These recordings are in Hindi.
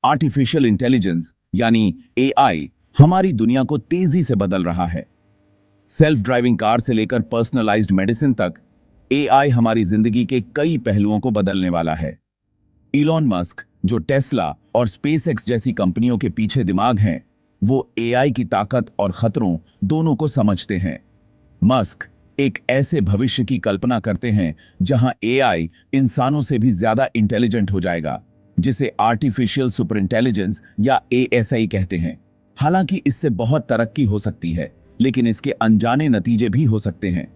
आर्टिफिशियल इंटेलिजेंस यानी एआई हमारी दुनिया को तेजी से बदल रहा है। सेल्फ ड्राइविंग कार से लेकर पर्सनलाइज्ड मेडिसिन तक एआई हमारी जिंदगी के कई पहलुओं को बदलने वाला है। इलॉन मस्क, जो टेस्ला और स्पेसएक्स जैसी कंपनियों के पीछे दिमाग हैं, वो एआई की ताकत और खतरों दोनों को समझते हैं। मस्क एक ऐसे भविष्य की कल्पना करते हैं जहां एआई इंसानों से भी ज्यादा इंटेलिजेंट हो जाएगा, जिसे आर्टिफिशियल सुपर इंटेलिजेंस या एएसआई कहते हैं। हालांकि इससे बहुत तरक्की हो सकती है, लेकिन इसके अनजाने नतीजे भी हो सकते हैं।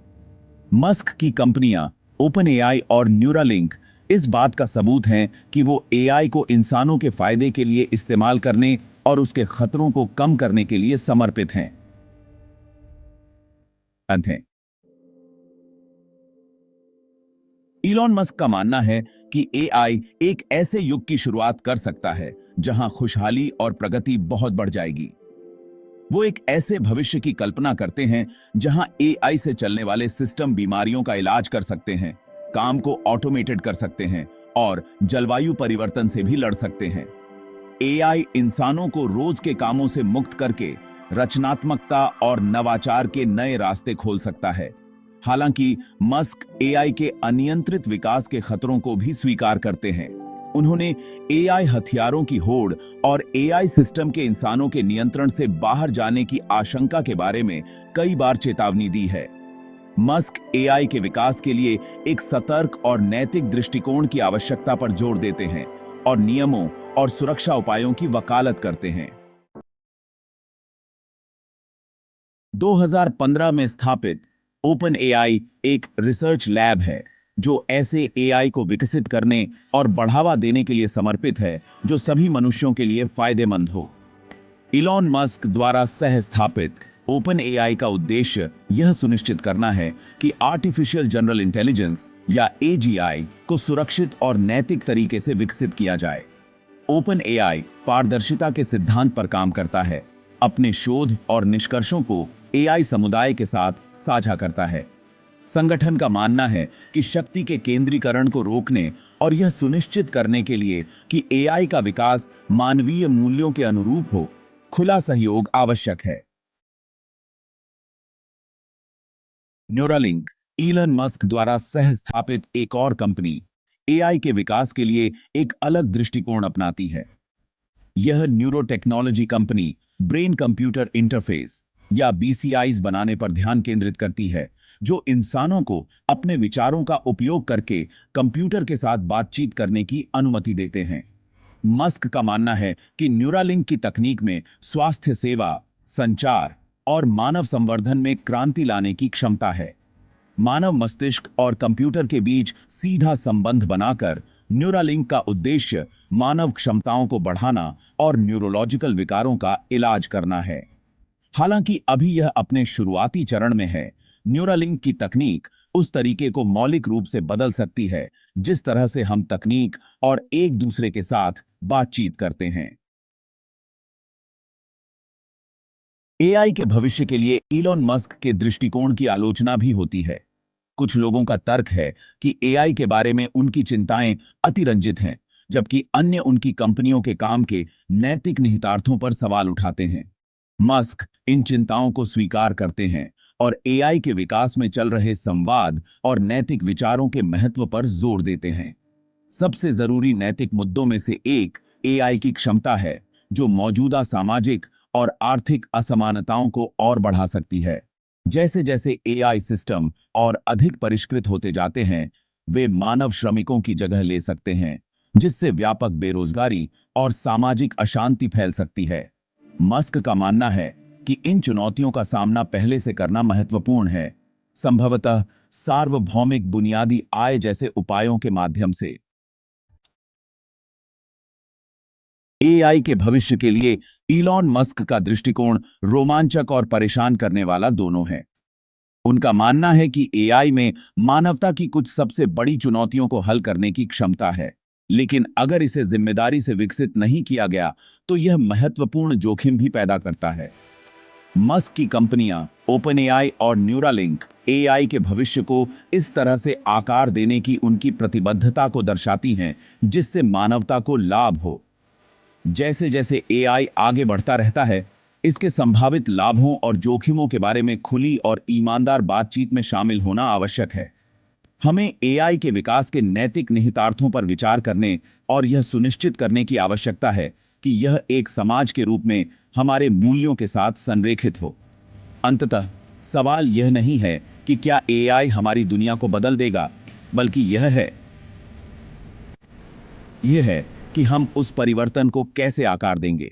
मस्क की कंपनियां ओपन एआई और न्यूरालिंक इस बात का सबूत हैं कि वो एआई को इंसानों के फायदे के लिए इस्तेमाल करने और उसके खतरों को कम करने के लिए समर्पित हैं। इलॉन मस्क का मानना है कि एआई एक ऐसे युग की शुरुआत कर सकता है जहां खुशहाली और प्रगति बहुत बढ़ जाएगी। वो एक ऐसे भविष्य की कल्पना करते हैं जहां एआई से चलने वाले सिस्टम बीमारियों का इलाज कर सकते हैं, काम को ऑटोमेटेड कर सकते हैं और जलवायु परिवर्तन से भी लड़ सकते हैं। एआई इंसानों को रोज के कामों से मुक्त करके रचनात्मकता और नवाचार के नए रास्ते खोल सकता है। हालांकि मस्क एआई के अनियंत्रित विकास के खतरों को भी स्वीकार करते हैं। उन्होंने एआई हथियारों की होड़ और एआई सिस्टम के इंसानों के नियंत्रण से बाहर जाने की आशंका के बारे में कई बार चेतावनी दी है। मस्क एआई के विकास के लिए एक सतर्क और नैतिक दृष्टिकोण की आवश्यकता पर जोर देते हैं और नियमों और सुरक्षा उपायों की वकालत करते हैं। 2015 में स्थापित ओपन एआई एक रिसर्च लैब है जो ऐसे एआई को विकसित करने और बढ़ावा देने के लिए समर्पित है जो सभी मनुष्यों के लिए फायदेमंद हो। इलॉन मस्क द्वारा सह स्थापित ओपन एआई का उद्देश्य यह सुनिश्चित करना है कि आर्टिफिशियल जनरल इंटेलिजेंस या एजीआई को सुरक्षित और नैतिक तरीके से विकसित किया जाए। ओपन एआई पारदर्शिता के सिद्धांत पर काम करता है, अपने शोध और निष्कर्षों को एआई समुदाय के साथ साझा करता है। संगठन का मानना है कि शक्ति के केंद्रीकरण को रोकने और यह सुनिश्चित करने के लिए कि एआई का विकास मानवीय मूल्यों के अनुरूप हो, खुला सहयोग आवश्यक है। न्यूरालिंक इलन मस्क द्वारा सह स्थापित एक और कंपनी एआई के विकास के लिए एक अलग दृष्टिकोण अपनाती है। यह neuro technology company brain computer interface या बीसीआईज बनाने पर ध्यान केंद्रित करती है, जो इंसानों को अपने विचारों का उपयोग करके कंप्यूटर के साथ बातचीत करने की अनुमति देते हैं। मस्क का मानना है कि न्यूरालिंक की तकनीक में स्वास्थ्य सेवा, संचार और मानव संवर्धन में क्रांति लाने की क्षमता है। मानव मस्तिष्क और कंप्यूटर के बीच सीधा संबंध बनाकर न्यूरालिंक का उद्देश्य मानव क्षमताओं को बढ़ाना और न्यूरोलॉजिकल विकारों का इलाज करना है। हालांकि अभी यह अपने शुरुआती चरण में है, न्यूरालिंक की तकनीक उस तरीके को मौलिक रूप से बदल सकती है जिस तरह से हम तकनीक और एक दूसरे के साथ बातचीत करते हैं। एआई के भविष्य के लिए इलॉन मस्क के दृष्टिकोण की आलोचना भी होती है। कुछ लोगों का तर्क है कि एआई के बारे में उनकी चिंताएं अतिरंजित हैं, जबकि अन्य उनकी कंपनियों के काम के नैतिक निहितार्थों पर सवाल उठाते हैं। मस्क इन चिंताओं को स्वीकार करते हैं और एआई के विकास में चल रहे संवाद और नैतिक विचारों के महत्व पर जोर देते हैं। सबसे जरूरी नैतिक मुद्दों में से एक एआई की क्षमता है, जो मौजूदा सामाजिक और आर्थिक असमानताओं को और बढ़ा सकती है। जैसे जैसे एआई सिस्टम और अधिक परिष्कृत होते जाते हैं, वे मानव श्रमिकों की जगह ले सकते हैं, जिससे व्यापक बेरोजगारी और सामाजिक अशांति फैल सकती है। मस्क का मानना है कि इन चुनौतियों का सामना पहले से करना महत्वपूर्ण है, संभवतः सार्वभौमिक बुनियादी आय जैसे उपायों के माध्यम से। एआई के भविष्य के लिए इलॉन मस्क का दृष्टिकोण रोमांचक और परेशान करने वाला दोनों है। उनका मानना है कि एआई में मानवता की कुछ सबसे बड़ी चुनौतियों को हल करने की क्षमता है, लेकिन अगर इसे जिम्मेदारी से विकसित नहीं किया गया तो यह महत्वपूर्ण जोखिम भी पैदा करता है। मस्क की कंपनियां ओपन एआई और न्यूरालिंक एआई के भविष्य को इस तरह से आकार देने की उनकी प्रतिबद्धता को दर्शाती हैं जिससे मानवता को लाभ हो। जैसे जैसे एआई आगे बढ़ता रहता है, इसके संभावित लाभों और जोखिमों के बारे में खुली और ईमानदार बातचीत में शामिल होना आवश्यक है। हमें एआई के विकास के नैतिक निहितार्थों पर विचार करने और यह सुनिश्चित करने की आवश्यकता है कि यह एक समाज के रूप में हमारे मूल्यों के साथ संरेखित हो। अंततः सवाल यह नहीं है कि क्या एआई हमारी दुनिया को बदल देगा, बल्कि यह है कि हम उस परिवर्तन को कैसे आकार देंगे।